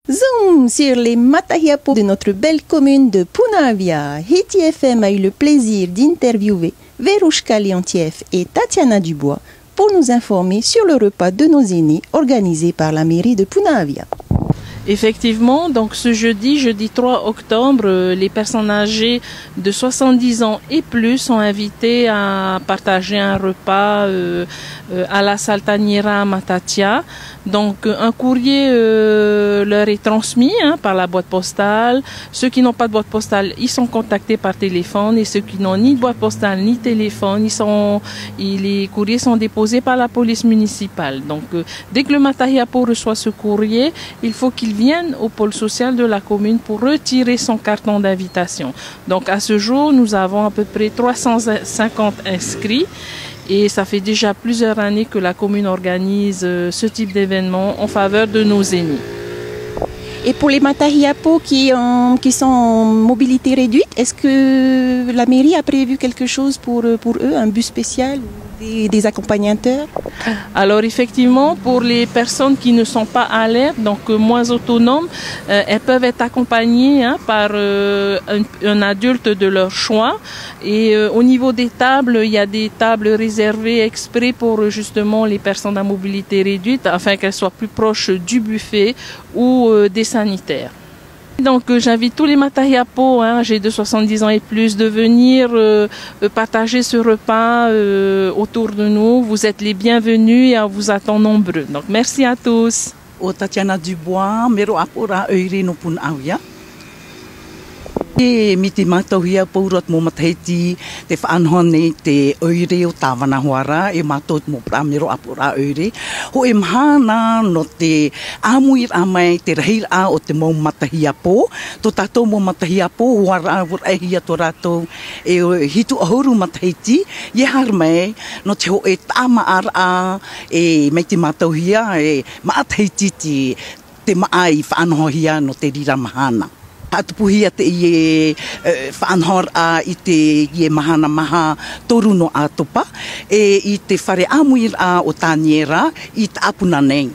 Zoom sur les matahiapos de notre belle commune de Punavia. Hiti FM a eu le plaisir d'interviewer Verouchka Leontiev et Tatiana Dubois pour nous informer sur le repas de nos aînés organisé par la mairie de Punavia. Effectivement, donc ce jeudi 3 octobre, les personnes âgées de 70 ans et plus sont invitées à partager un repas à la Saltaniera Matatia. Donc un courrier leur est transmis par la boîte postale. Ceux qui n'ont pas de boîte postale, ils sont contactés par téléphone, et ceux qui n'ont ni de boîte postale ni téléphone, les courriers sont déposés par la police municipale. Donc dès que le Matahiapo reçoit ce courrier, il faut qu'il vienne au pôle social de la commune pour retirer son carton d'invitation. Donc à ce jour, nous avons à peu près 350 inscrits. Et ça fait déjà plusieurs années que la commune organise ce type d'événement en faveur de nos aînés. Et pour les matahiapos qui sont en mobilité réduite, est-ce que la mairie a prévu quelque chose pour eux, un bus spécial ou des accompagnateurs? Alors effectivement, pour les personnes qui ne sont pas alertes, donc moins autonomes, elles peuvent être accompagnées par un adulte de leur choix. Et au niveau des tables, il y a des tables réservées exprès pour justement les personnes à mobilité réduite, afin qu'elles soient plus proches du buffet ou des sanitaires. Donc j'invite tous les matahiapos âgés de 70 ans et plus de venir partager ce repas autour de nous. Vous êtes les bienvenus et on vous attend nombreux. Donc merci à tous. O Tatiana Dubois, mero apura oiri no Punavia. E miti matauhia paurat mo matahiti te whaanhone te oire o tāwana huara e matot mo pramero apura oire. Ho e mahana no te amuir amai te rahir a o te mau matahia po. To tātou mo matahia po huara a ehia to rato e hitu ahuru matahiti. Ye harmai no te ho e tāma ar a e mei te matauhia e maatahiti te maai whaanhohia no te rira mahana. Atupuhia te ie whaanhor a i te ie mahana maha toru no atopa e i te whare amuir a o Taniera i te apuna nei.